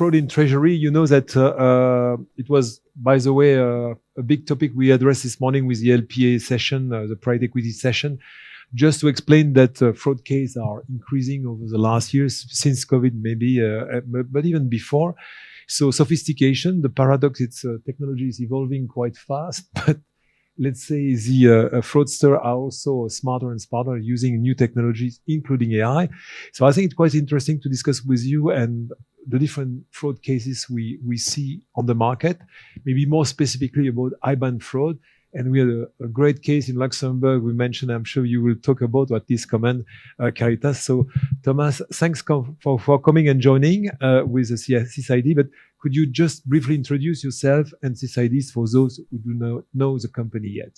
fraud in treasury. You know that it was, by the way, a big topic we addressed this morning with the LPA session, the private equity session, just to explain that fraud cases are increasing over the last years, since COVID maybe, but even before. So sophistication, the paradox, it's technology is evolving quite fast, but let's say the fraudsters are also smarter and smarter using new technologies, including AI. So I think it's quite interesting to discuss with you and the different fraud cases we see on the market, maybe more specifically about IBAN fraud. And we had a great case in Luxembourg we mentioned. I'm sure you will talk about, or at least comment, Caritas. So Thomas, thanks for coming and joining with the Sis ID. But could you just briefly introduce yourself and Sis IDs for those who do not know the company yet?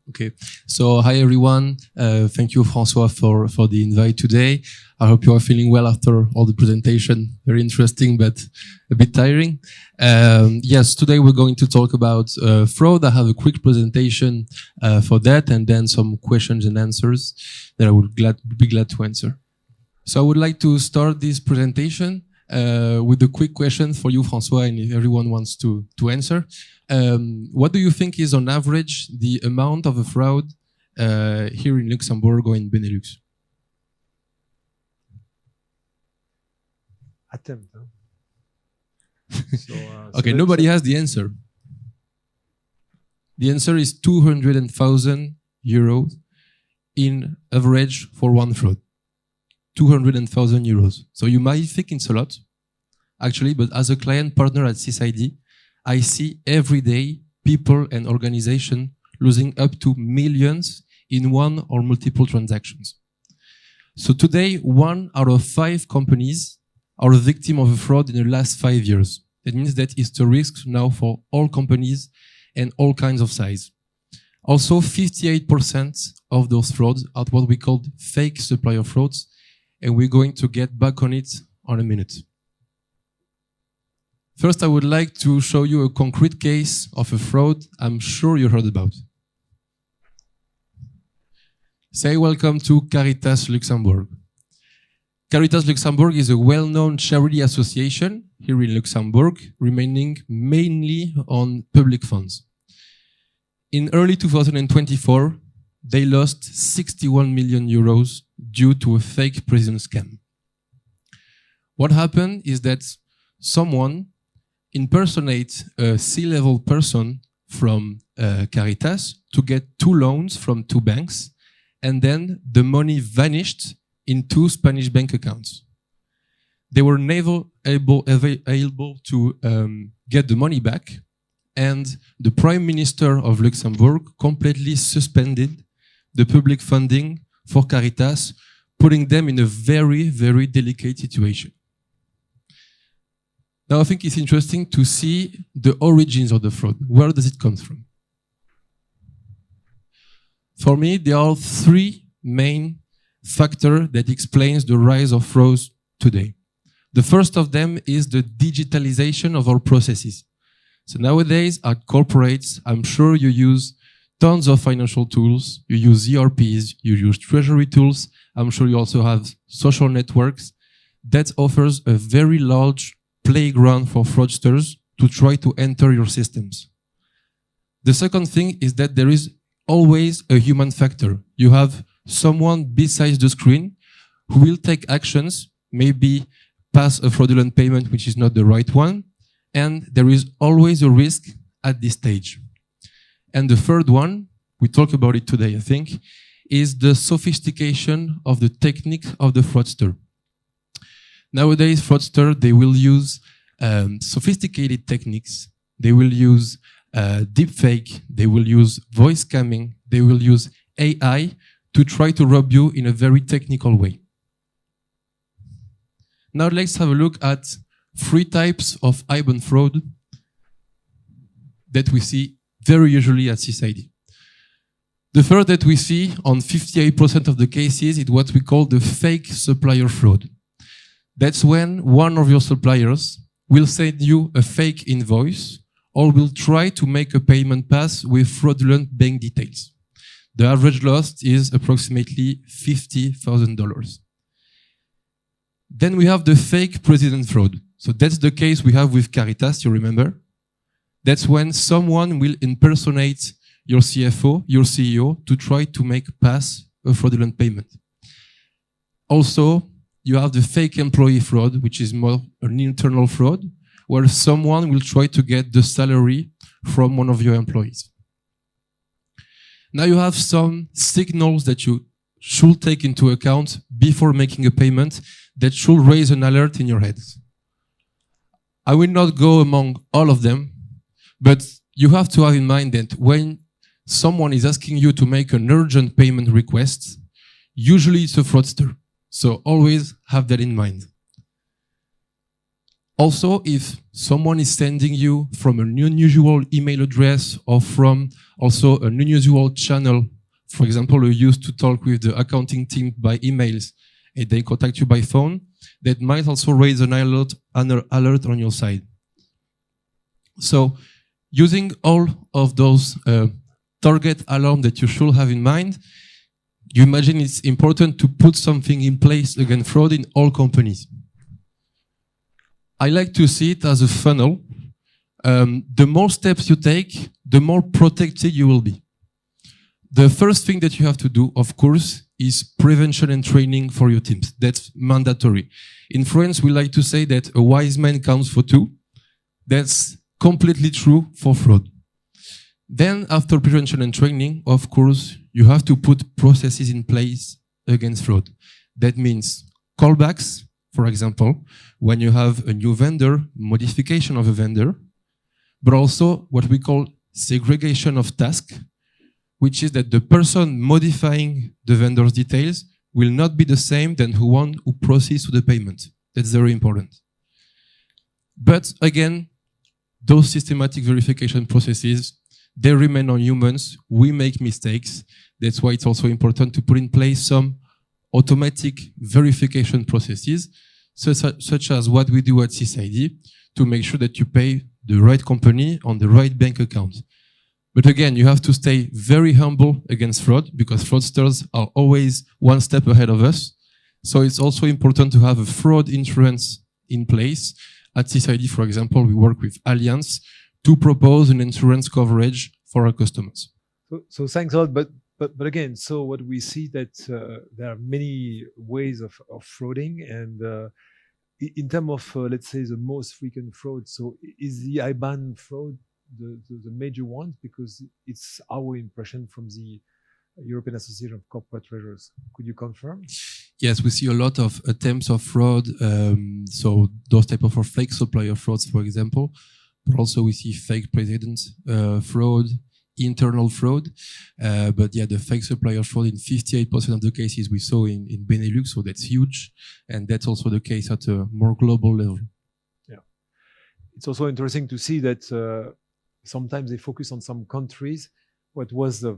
Okay, so hi everyone. Thank you, François, for the invite today. I hope you are feeling well after all the presentation. Very interesting, but a bit tiring. Yes, today we're going to talk about fraud. I have a quick presentation for that, and then some questions and answers that I would be glad to answer. So I would like to start this presentation with a quick question for you, François, and if everyone wants to answer. What do you think is on average the amount of a fraud here in Luxembourg or in Benelux? Attempt, huh? So, okay, nobody has the answer. The answer is 200,000 euros in average for one fraud. 200,000 euros. So you might think it's a lot, actually, but as a client partner at Sis ID, I see every day people and organizations losing up to millions in one or multiple transactions. So today, 1 out of 5 companies are a victim of a fraud in the last 5 years. That means that it's a risk now for all companies and all kinds of size. Also, 58% of those frauds are what we call fake supplier frauds, and we're going to get back on it in a minute. First, I would like to show you a concrete case of a fraud I'm sure you heard about. Say welcome to Caritas Luxembourg. Caritas Luxembourg is a well-known charity association here in Luxembourg, remaining mainly on public funds. In early 2024, they lost 61 million euros due to a fake prison scam. What happened is that someone impersonates a C-level person from Caritas to get 2 loans from 2 banks, and then the money vanished in 2 Spanish bank accounts. They were never able to get the money back, and the Prime Minister of Luxembourg completely suspended the public funding for Caritas, putting them in a very, very delicate situation. Now, I think it's interesting to see the origins of the fraud. Where does it come from? For me, there are 3 main factors that explains the rise of frauds today. The first of them is the digitalization of our processes. So nowadays, at corporates, I'm sure you use tons of financial tools, you use ERPs, you use treasury tools. I'm sure you also have social networks. That offers a very large playground for fraudsters to try to enter your systems. The second thing is that there is always a human factor. You have someone besides the screen who will take actions, maybe pass a fraudulent payment which is not the right one, and there is always a risk at this stage. And the third one, we talk about it today, I think, is the sophistication of the technique of the fraudster. Nowadays, fraudsters, they will use sophisticated techniques. They will use deepfake. They will use voice scamming. They will use AI to try to rob you in a very technical way. Now let's have a look at 3 types of IBAN fraud that we see very usually at Sis ID. The first that we see on 58% of the cases is what we call the fake supplier fraud. That's when one of your suppliers will send you a fake invoice or will try to make a payment pass with fraudulent bank details. The average loss is approximately $50,000. Then we have the fake president fraud. So that's the case we have with Caritas, you remember? That's when someone will impersonate your CFO, your CEO, to try to make pass a fraudulent payment. Also, you have the fake employee fraud, which is more an internal fraud, where someone will try to get the salary from one of your employees. Now you have some signals that you should take into account before making a payment that should raise an alert in your head. I will not go among all of them, but you have to have in mind that when someone is asking you to make an urgent payment request, usually it's a fraudster. So always have that in mind. Also, if someone is sending you from an unusual email address or from also an unusual channel, for example, you used to talk with the accounting team by emails and they contact you by phone, that might also raise an alert on your side. So using all of those target alarm that you should have in mind, you imagine it's important to put something in place against fraud in all companies. I like to see it as a funnel. The more steps you take, the more protected you will be. The first thing that you have to do, of course, is prevention and training for your teams. That's mandatory. In France, we like to say that a wise man counts for two. That's completely true for fraud. Then, after prevention and training, of course, you have to put processes in place against fraud. That means callbacks, for example, when you have a new vendor, modification of a vendor, but also what we call segregation of tasks, which is that the person modifying the vendor's details will not be the same than the one who proceeds to the payment. That's very important. But again, those systematic verification processes, they remain on humans. We make mistakes. That's why it's also important to put in place some automatic verification processes, such as what we do at Sis ID, to make sure that you pay the right company on the right bank account. But again, you have to stay very humble against fraud, because fraudsters are always one step ahead of us. So it's also important to have a fraud insurance in place. At Sis ID, for example, we work with Allianz to propose an insurance coverage for our customers. So thanks a lot. But again, so what we see that there are many ways of frauding, and in terms of let's say the most frequent fraud. So is the IBAN fraud the major one, because it's our impression from the European Association of Corporate Treasurers. Could you confirm? Yes, we see a lot of attempts of fraud. So those type of fake supplier frauds, for example, but also we see fake president fraud, internal fraud. But yeah, the fake supplier fraud in 58% of the cases we saw in Benelux, so that's huge. And that's also the case at a more global level. Yeah. It's also interesting to see that sometimes they focus on some countries. What was the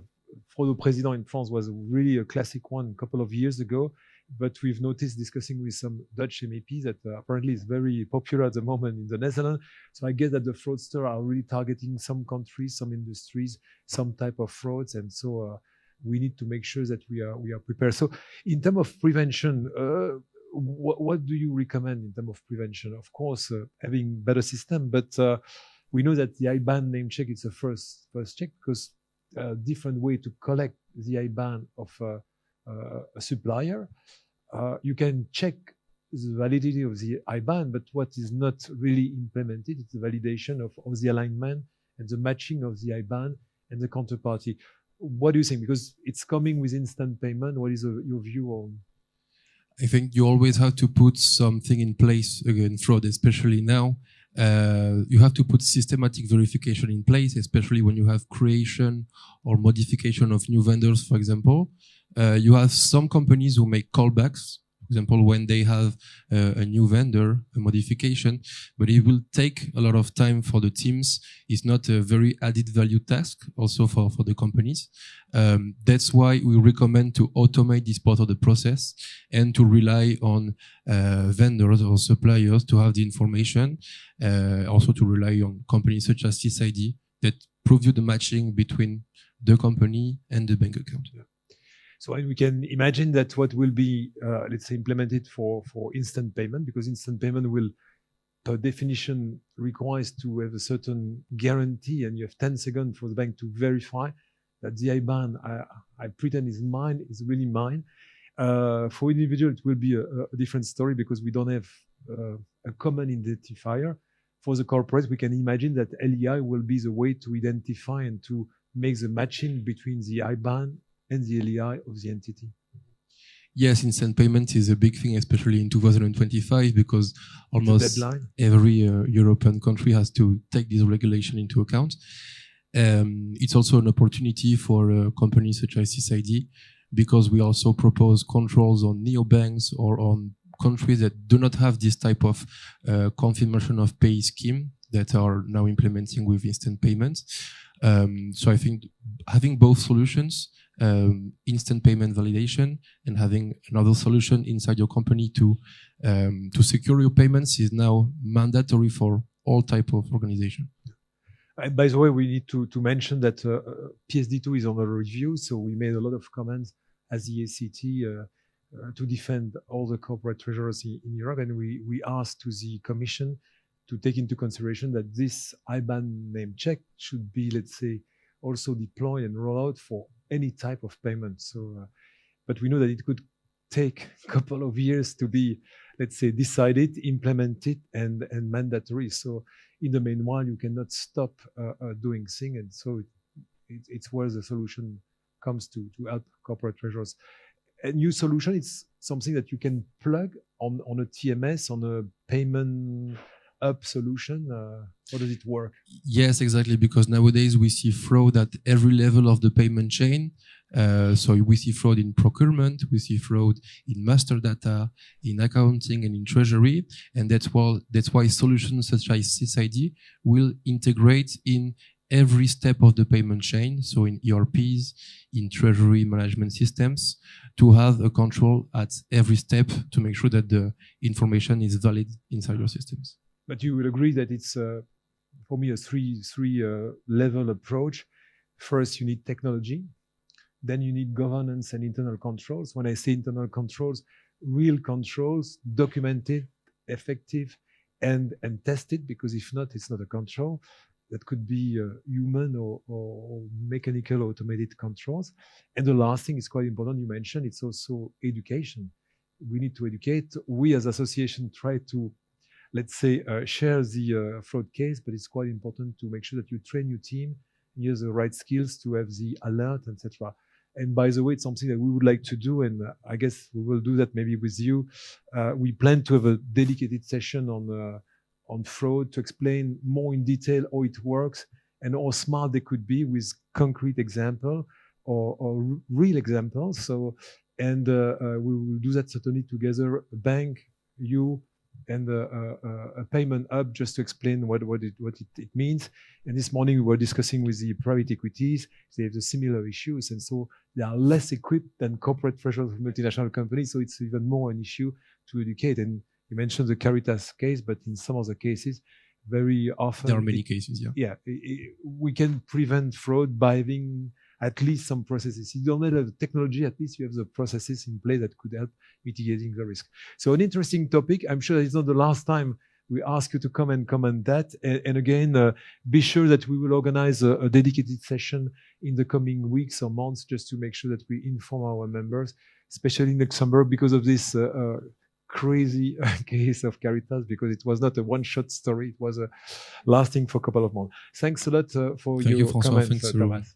fraud au président in France was really a classic one a couple of years ago. But we've noticed, discussing with some Dutch MEPs, that apparently it's very popular at the moment in the Netherlands. So I guess that the fraudsters are really targeting some countries, some industries, some type of frauds. And so we need to make sure that we are prepared. So in terms of prevention, what do you recommend in terms of prevention? Of course, having better system, but we know that the IBAN name check is the first check, because different way to collect the IBAN of a supplier. You can check the validity of the IBAN, but what is not really implemented is the validation of the alignment and the matching of the IBAN and the counterparty. What do you think? Because it's coming with instant payment. What is your view on? I think you always have to put something in place against fraud, especially now. You have to put systematic verification in place, especially when you have creation or modification of new vendors, for example. You have some companies who make callbacks, for example, when they have a new vendor, a modification, but it will take a lot of time for the teams. It's not a very added value task also for the companies. That's why we recommend to automate this part of the process and to rely on vendors or suppliers to have the information, also to rely on companies such as Sis ID that prove you the matching between the company and the bank account. Yeah. So we can imagine that what will be, let's say, implemented for instant payment, because instant payment will per definition requires to have a certain guarantee, and you have 10 seconds for the bank to verify that the IBAN I pretend is mine is really mine. For individual, it will be a different story because we don't have a common identifier. For the corporate, we can imagine that LEI will be the way to identify and to make the matching between the IBAN and the LEI of the entity. Yes, instant payment is a big thing, especially in 2025, because almost every European country has to take this regulation into account. It's also an opportunity for companies such as Sis ID, because we also propose controls on neobanks or on countries that do not have this type of confirmation of pay scheme that are now implementing with instant payments. So I think having both solutions, instant payment validation and having another solution inside your company to secure your payments is now mandatory for all type of organization. By the way, we need to mention that PSD2 is under review, so we made a lot of comments as the ACT to defend all the corporate treasurers in Europe, and we asked to the Commission to take into consideration that this IBAN name check should be, let's say, also deployed and roll out for any type of payment. So, but we know that it could take a couple of years to be, let's say, decided, implemented, and mandatory. So, in the meanwhile, you cannot stop doing things, and so it's where the solution comes to help corporate treasurers. A new solution, it's something that you can plug on a TMS, on a payment up solution. How does it work? Yes, exactly, because nowadays we see fraud at every level of the payment chain. So we see fraud in procurement, we see fraud in master data, in accounting and in treasury. And that's why solutions such as Sis ID will integrate in every step of the payment chain, so in ERPs, in treasury management systems, to have a control at every step to make sure that the information is valid inside your systems. But you will agree that it's, for me, a three level approach. First, you need technology. Then you need governance and internal controls. When I say internal controls, real controls, documented, effective, and tested, because if not, it's not a control. That could be human or mechanical automated controls. And the last thing is quite important, you mentioned, it's also education. We need to educate. We as association try to, let's say, share the fraud case, but it's quite important to make sure that you train your team, use the right skills to have the alert, etc. And by the way, it's something that we would like to do, and I guess we will do that maybe with you. We plan to have a dedicated session on fraud to explain more in detail how it works and how smart they could be with concrete example or real examples. So, and we will do that certainly together, a bank, you, and a payment hub, just to explain what it means. And this morning we were discussing with the private equities. They have the similar issues, and so they are less equipped than corporate treasurers of multinational companies. So it's even more an issue to educate. And you mentioned the Caritas case, but in some of the cases, very often there are many cases. Yeah, we can prevent fraud by having at least some processes. You don't have the technology, at least you have the processes in place that could help mitigating the risk. So an interesting topic. I'm sure it's not the last time we ask you to come and comment that. And again, be sure that we will organize a dedicated session in the coming weeks or months, just to make sure that we inform our members, especially in Luxembourg, because of this crazy case of Caritas, because it was not a one-shot story. It was lasting for a couple of months. Thanks a lot for your comments, Thomas.